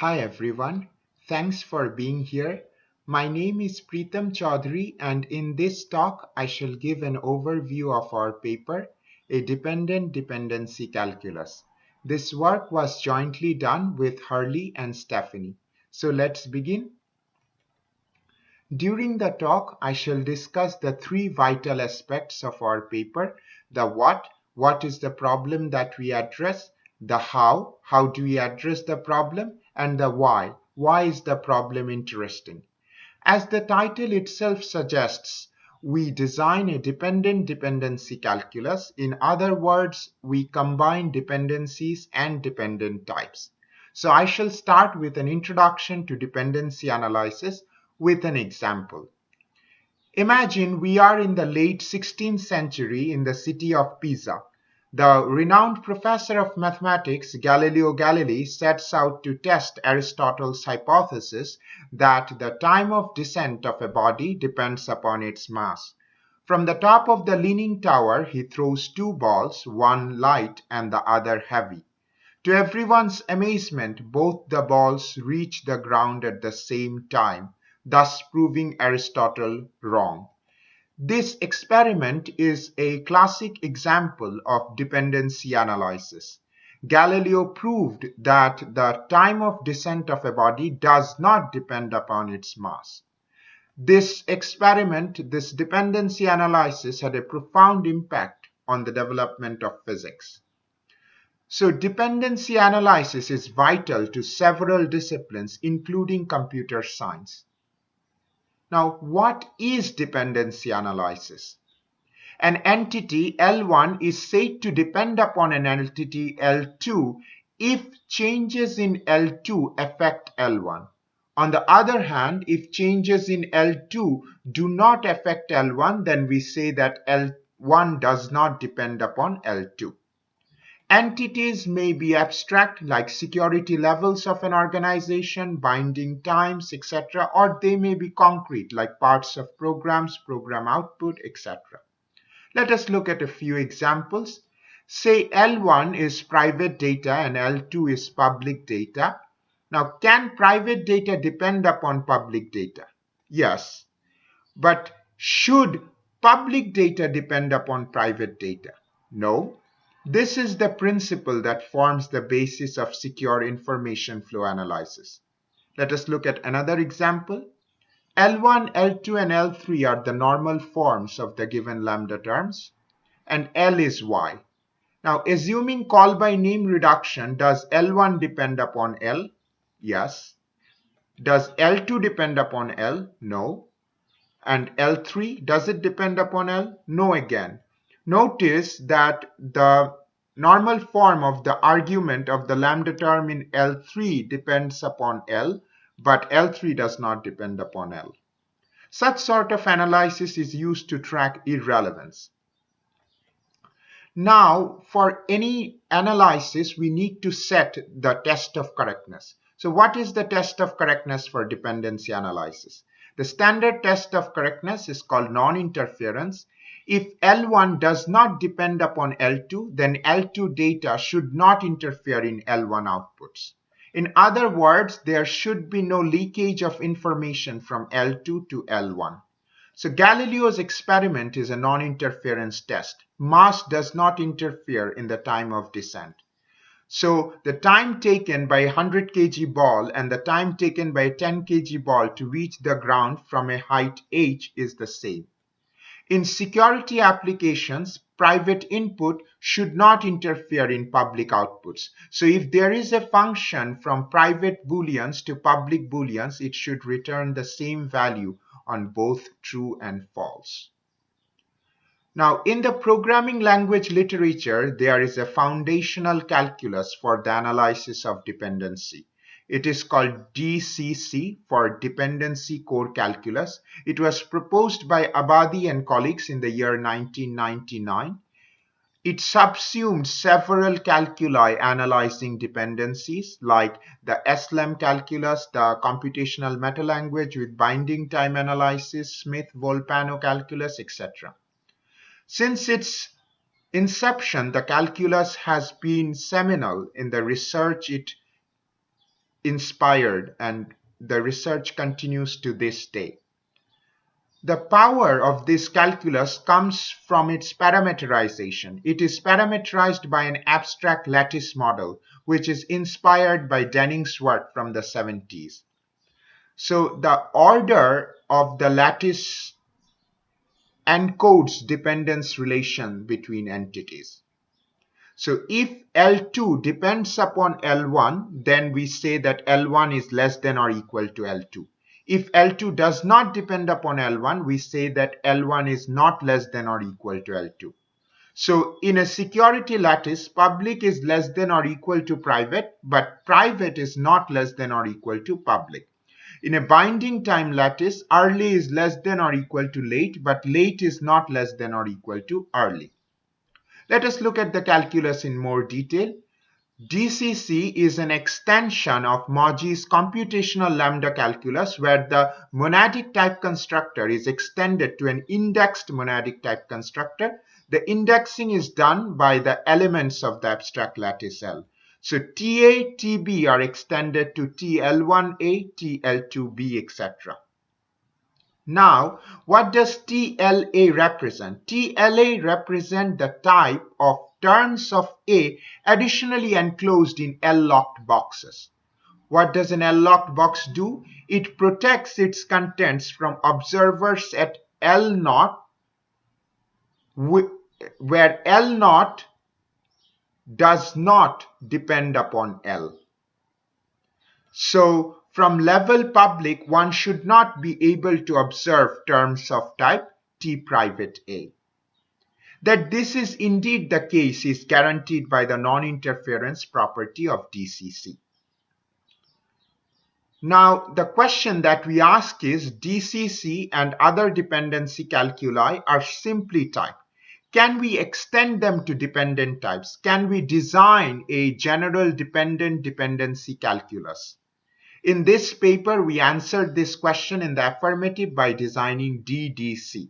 Hi everyone, thanks for being here. My name is Pritam Choudhury, and in this talk I shall give an overview of our paper, A Dependent Dependency Calculus. This work was jointly done with Harley and Stephanie. So let's begin. During the talk, I shall discuss the three vital aspects of our paper: the what is the problem that we address, the how do we address the problem, and the why is the problem interesting. As the title itself suggests, we design a dependent dependency calculus. In other words, we combine dependencies and dependent types. So I shall start with an introduction to dependency analysis with an example. Imagine we are in the late 16th century in the city of Pisa. The renowned professor of mathematics, Galileo Galilei, sets out to test Aristotle's hypothesis that the time of descent of a body depends upon its mass. From the top of the Leaning Tower, he throws two balls, one light and the other heavy. To everyone's amazement, both the balls reach the ground at the same time, thus proving Aristotle wrong. This experiment is a classic example of dependency analysis. Galileo proved that the time of descent of a body does not depend upon its mass. This experiment, this dependency analysis, had a profound impact on the development of physics. So dependency analysis is vital to several disciplines, including computer science. Now, what is dependency analysis? An entity L1 is said to depend upon an entity L2 if changes in L2 affect L1. On the other hand, if changes in L2 do not affect L1, then we say that L1 does not depend upon L2. Entities may be abstract, like security levels of an organization, binding times, etc., or they may be concrete, like parts of programs, program output, etc. Let us look at a few examples. Say L1 is private data and L2 is public data. Now, can private data depend upon public data? Yes. But should public data depend upon private data? No. This is the principle that forms the basis of secure information flow analysis. Let us look at another example. L1, L2, and L3 are the normal forms of the given lambda terms, and L is Y. Now, assuming call by name reduction, does L1 depend upon L? Yes. Does L2 depend upon L? No. And L3, does it depend upon L? No again. Notice that the normal form of the argument of the lambda term in L3 depends upon L, but L3 does not depend upon L. Such sort of analysis is used to track irrelevance. Now, for any analysis, we need to set the test of correctness. So what is the test of correctness for dependency analysis? The standard test of correctness is called non-interference. If L1 does not depend upon L2, then L2 data should not interfere in L1 outputs. In other words, there should be no leakage of information from L2 to L1. So Galileo's experiment is a non-interference test. Mass does not interfere in the time of descent. So the time taken by a 100 kg ball and the time taken by a 10 kg ball to reach the ground from a height h is the same. In security applications, private input should not interfere in public outputs. So if there is a function from private booleans to public booleans, it should return the same value on both true and false. Now, in the programming language literature, there is a foundational calculus for the analysis of dependency. It is called DCC for Dependency Core Calculus. It was proposed by Abadi and colleagues in the year 1999. It subsumed several calculi analyzing dependencies like the SLAM calculus, the computational meta-language with binding time analysis, Smith-Volpano calculus, etc. Since its inception, the calculus has been seminal in the research it inspired, and the research continues to this day. The power of this calculus comes from its parameterization. It is parameterized by an abstract lattice model, which is inspired by Denning's work from the 70s. So the order of the lattice encodes dependence relation between entities. So if L2 depends upon L1, then we say that L1 is less than or equal to L2. If L2 does not depend upon L1, we say that L1 is not less than or equal to L2. So in a security lattice, public is less than or equal to private, but private is not less than or equal to public. In a binding time lattice, early is less than or equal to late, but late is not less than or equal to early. Let us look at the calculus in more detail. DCC is an extension of Maugy's computational lambda calculus, where the monadic type constructor is extended to an indexed monadic type constructor. The indexing is done by the elements of the abstract lattice L. So TA, TB are extended to TL1A, TL2B, etc. Now, what does TLA represent? TLA represents the type of terms of A additionally enclosed in L-locked boxes. What does an L-locked box do? It protects its contents from observers at L0, where L0 does not depend upon L. So from level public, one should not be able to observe terms of type T private A. That this is indeed the case is guaranteed by the non-interference property of DCC. Now, the question that we ask is, DCC and other dependency calculi are simply type. Can we extend them to dependent types? Can we design a general dependent dependency calculus? In this paper, we answered this question in the affirmative by designing DDC.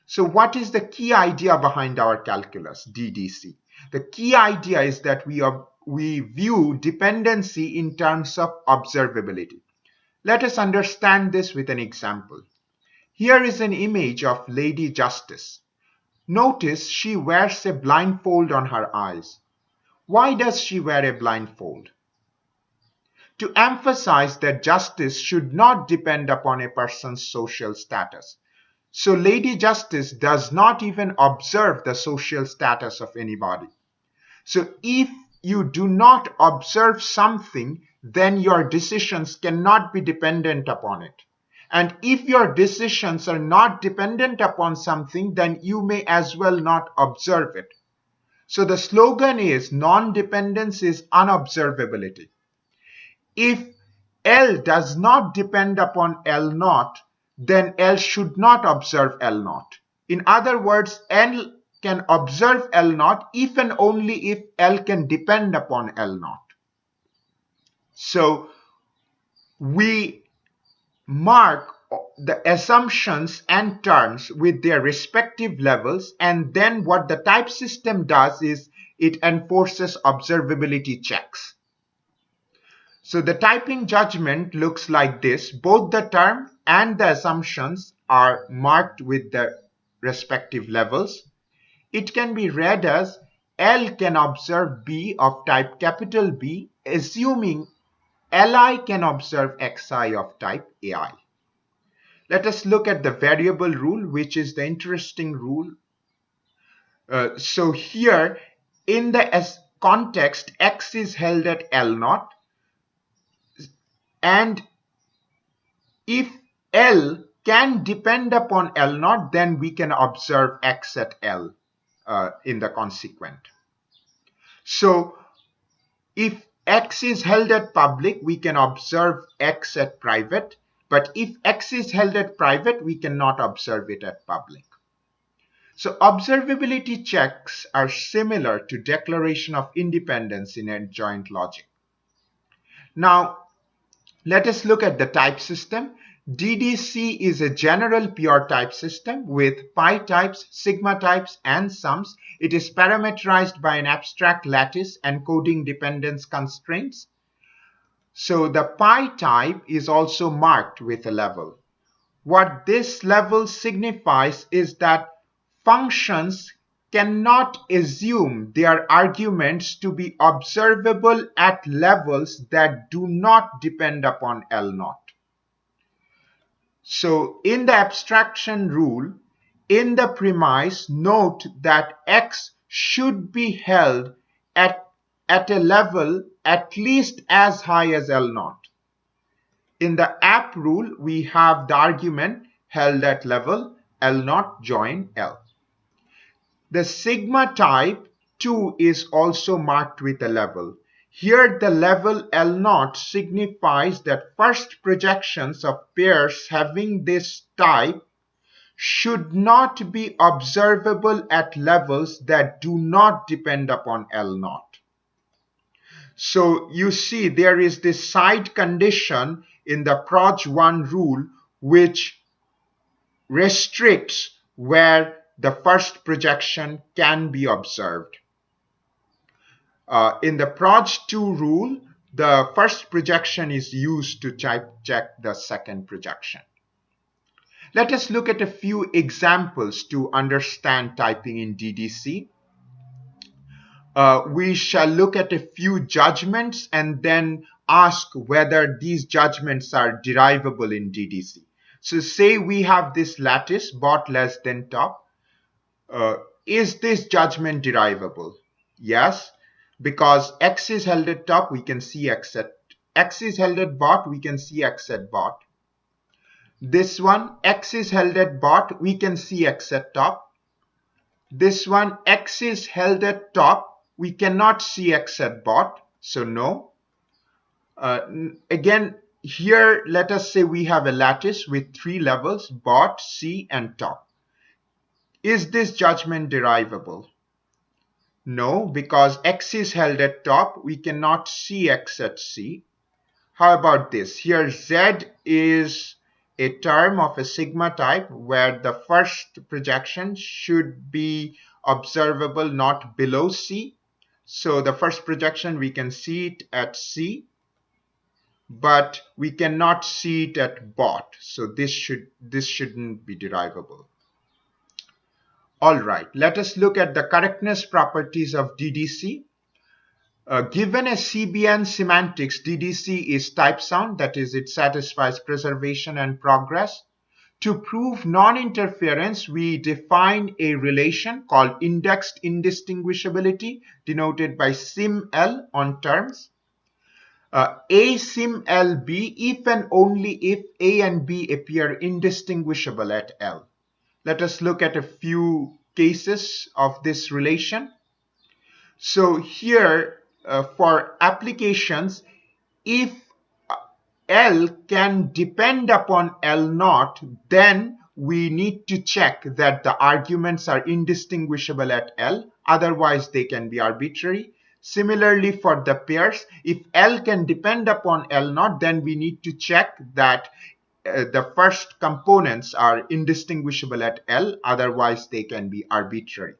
So what is the key idea behind our calculus, DDC? The key idea is that we view dependency in terms of observability. Let us understand this with an example. Here is an image of Lady Justice. Notice she wears a blindfold on her eyes. Why does she wear a blindfold? To emphasize that justice should not depend upon a person's social status. So Lady Justice does not even observe the social status of anybody. So if you do not observe something, then your decisions cannot be dependent upon it. And if your decisions are not dependent upon something, then you may as well not observe it. So the slogan is, non-dependence is unobservability. If L does not depend upon L0, then L should not observe L0. In other words, L can observe L0 if and only if L can depend upon L0. So we mark the assumptions and terms with their respective levels, and then what the type system does is it enforces observability checks. So the typing judgment looks like this. Both the term and the assumptions are marked with the respective levels. It can be read as L can observe B of type capital B, assuming Li can observe Xi of type AI. Let us look at the variable rule, which is the interesting rule. So here, in the context, X is held at L0. And if L can depend upon L0, then we can observe X at L in the consequent. So if X is held at public, we can observe X at private. But if X is held at private, we cannot observe it at public. So observability checks are similar to declaration of independence in adjoint logic. Now, let us look at the type system. DDC is a general pure type system with pi types, sigma types, and sums. It is parameterized by an abstract lattice encoding dependence constraints. So the pi type is also marked with a level. What this level signifies is that functions cannot assume their arguments to be observable at levels that do not depend upon L0. So in the abstraction rule, in the premise, note that x should be held at a level at least as high as L0. In the app rule, we have the argument held at level L0 join L. The sigma type 2 is also marked with a level. Here the level L0 signifies that first projections of pairs having this type should not be observable at levels that do not depend upon L0. So you see there is this side condition in the proj1 rule which restricts where the first projection can be observed. In the proj2 rule, the first projection is used to check the second projection. Let us look at a few examples to understand typing in DDC. We shall look at a few judgments and then ask whether these judgments are derivable in DDC. So say we have this lattice bot less than top. Is this judgment derivable? Yes, because x is held at top, we can see x is held at bot, we can see x at bot. This one, x is held at bot, we can see x at top. This one, x is held at top, we cannot see x at bot, so no. Again, here let us say we have a lattice with 3 levels, bot, C, and top. Is this judgment derivable? No, because x is held at top, we cannot see x at C. How about this? Here Z is a term of a sigma type where the first projection should be observable not below C. So the first projection we can see it at C, but we cannot see it at bot. So this shouldn't be derivable. All right, let us look at the correctness properties of DDC. Given a CBN semantics, DDC is type sound, that is, it satisfies preservation and progress. To prove non-interference, we define a relation called indexed indistinguishability, denoted by sim-L on terms. A sim-L B if and only if A and B appear indistinguishable at L. Let us look at a few cases of this relation. So here, for applications, if L can depend upon L0, then we need to check that the arguments are indistinguishable at L, otherwise they can be arbitrary. Similarly, for the pairs, if L can depend upon L0, then we need to check that the first components are indistinguishable at L, otherwise they can be arbitrary.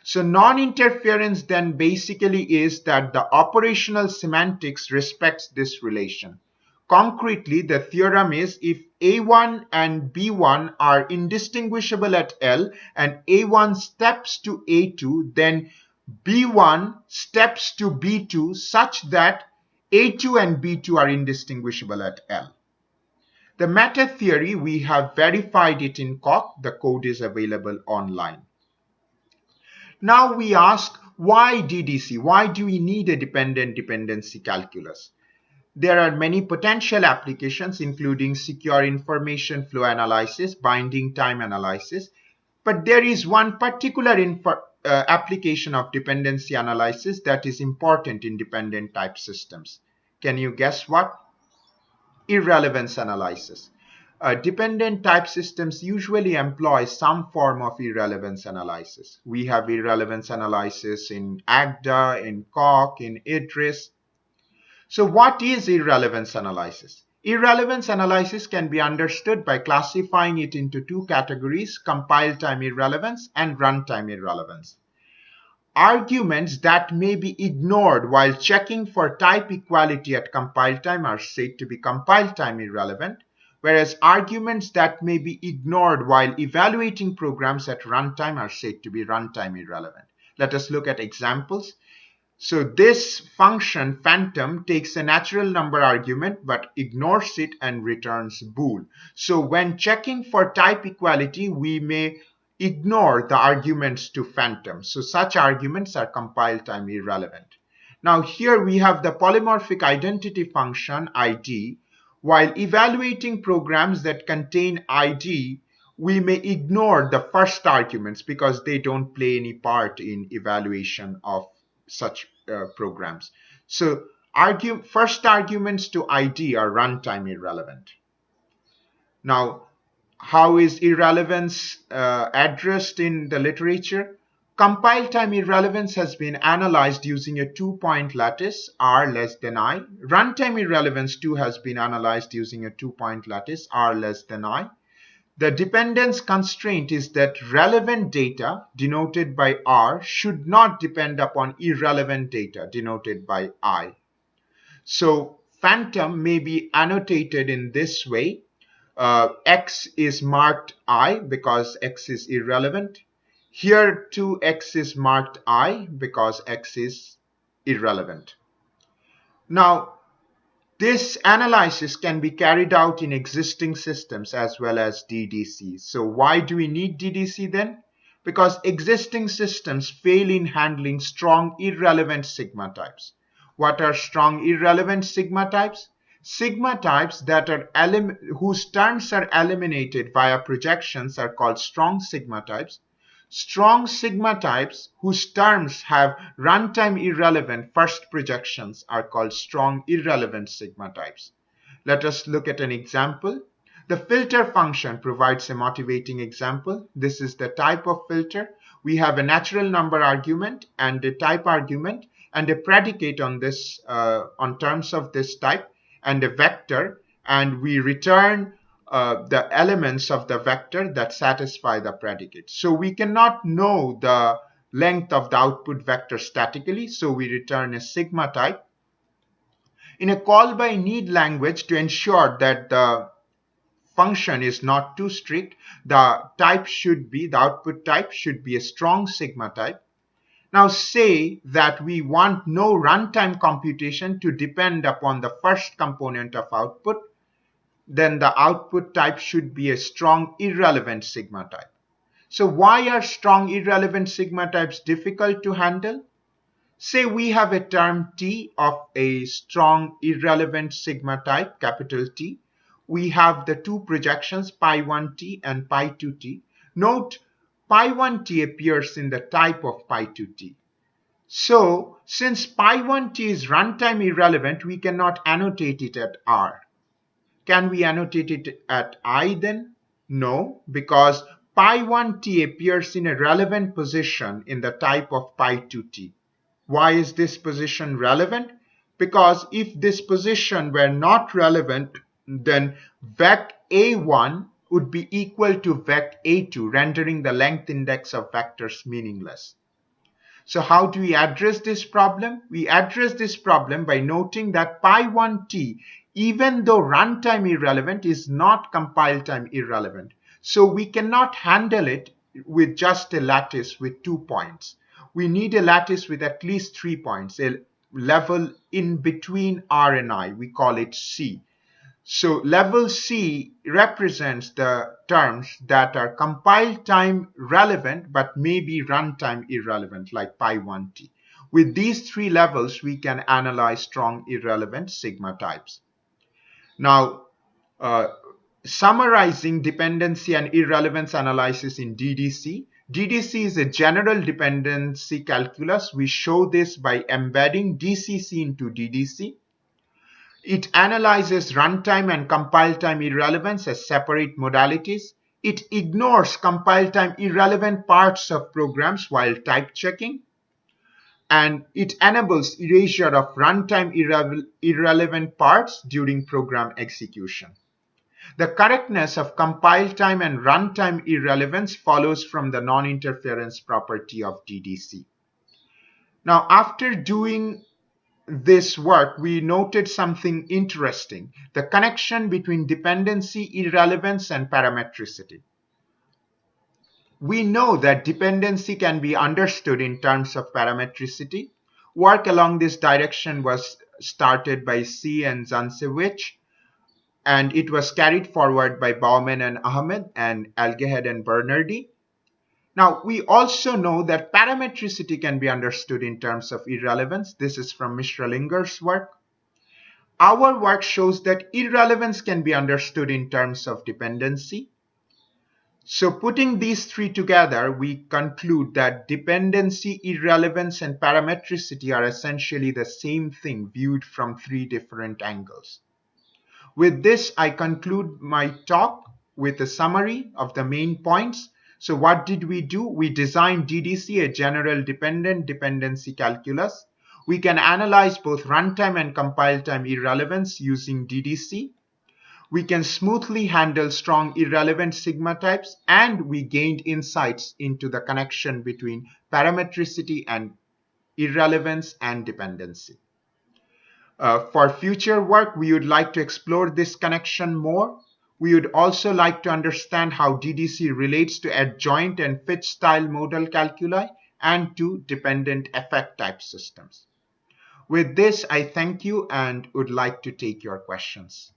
So non-interference then basically is that the operational semantics respects this relation. Concretely, the theorem is if A1 and B1 are indistinguishable at L and A1 steps to A2, then B1 steps to B2 such that A2 and B2 are indistinguishable at L. The meta theory, we have verified it in Coq. The code is available online. Now we ask, why DDC? Why do we need a dependent dependency calculus? There are many potential applications, including secure information flow analysis, binding time analysis, but there is one particular application of dependency analysis that is important in dependent type systems. Can you guess what? Irrelevance analysis. Dependent type systems usually employ some form of irrelevance analysis. We have irrelevance analysis in AGDA, in Coq, in Eades. So what is irrelevance analysis? Irrelevance analysis can be understood by classifying it into two categories: compile time irrelevance and runtime irrelevance. Arguments that may be ignored while checking for type equality at compile time are said to be compile time irrelevant, whereas arguments that may be ignored while evaluating programs at runtime are said to be runtime irrelevant. Let us look at examples. So this function phantom takes a natural number argument but ignores it and returns bool. So when checking for type equality, we may ignore the arguments to phantom. So such arguments are compile time irrelevant. Now here we have the polymorphic identity function ID. While evaluating programs that contain ID, we may ignore the first arguments because they don't play any part in evaluation of such programs. So first arguments to ID are runtime irrelevant. Now, how is irrelevance addressed in the literature? Compile time irrelevance has been analyzed using a two-point lattice, R less than I. Runtime irrelevance too has been analyzed using a two-point lattice, R less than I. The dependence constraint is that relevant data, denoted by R, should not depend upon irrelevant data, denoted by I. So phantom may be annotated in this way. X is marked I because X is irrelevant. Here too X is marked I because X is irrelevant. Now, this analysis can be carried out in existing systems as well as DDC. So why do we need DDC then? Because existing systems fail in handling strong irrelevant sigma types. What are strong irrelevant sigma types? Sigma types that are whose terms are eliminated via projections are called strong sigma types. Strong sigma types whose terms have runtime irrelevant first projections are called strong irrelevant sigma types. Let us look at an example. The filter function provides a motivating example. This is the type of filter. We have a natural number argument and a type argument and a predicate on this on terms of this type and a vector, and we return the elements of the vector that satisfy the predicate. So we cannot know the length of the output vector statically, so we return a sigma type. In a call by need language, to ensure that the function is not too strict, the output type should be a strong sigma type. Now say that we want no runtime computation to depend upon the first component of output, then the output type should be a strong irrelevant sigma type. So why are strong irrelevant sigma types difficult to handle? Say we have a term T of a strong irrelevant sigma type, capital T. We have the two projections pi1t and pi2t. Note, pi1t appears in the type of pi2t. So since pi1t is runtime irrelevant, we cannot annotate it at R. Can we annotate it at I then? No, because pi1t appears in a relevant position in the type of pi2t. Why is this position relevant? Because if this position were not relevant, then vec A1 would be equal to vec A2, rendering the length index of vectors meaningless. So how do we address this problem? We address this problem by noting that pi1t, even though runtime irrelevant, is not compile time irrelevant. So we cannot handle it with just a lattice with 2 points. We need a lattice with at least 3 points, a level in between R and I. We call it C. So level C represents the terms that are compile time relevant but may be runtime irrelevant, like pi1t. With these three levels, we can analyze strong irrelevant sigma types. Now, summarizing dependency and irrelevance analysis in DDC. DDC is a general dependency calculus. We show this by embedding DCC into DDC. It analyzes runtime and compile time irrelevance as separate modalities. It ignores compile time irrelevant parts of programs while type checking. And it enables erasure of runtime irrelevant parts during program execution. The correctness of compile time and runtime irrelevance follows from the non-interference property of DDC. Now, after doing this work, we noted something interesting: the connection between dependency, irrelevance, and parametricity. We know that dependency can be understood in terms of parametricity. Work along this direction was started by C and Zancevich, and it was carried forward by Bauman and Ahmed and Algehed and Bernardi. Now, we also know that parametricity can be understood in terms of irrelevance. This is from Mishra Linger's work. Our work shows that irrelevance can be understood in terms of dependency. So putting these three together, we conclude that dependency, irrelevance, and parametricity are essentially the same thing viewed from three different angles. With this, I conclude my talk with a summary of the main points. So what did we do? We designed DDC, a general dependent dependency calculus. We can analyze both runtime and compile time irrelevance using DDC. We can smoothly handle strong irrelevant sigma types, and we gained insights into the connection between parametricity and irrelevance and dependency. For future work, we would like to explore this connection more. We would also like to understand how DDC relates to adjoint and fit style modal calculi and to dependent effect type systems. With this, I thank you and would like to take your questions.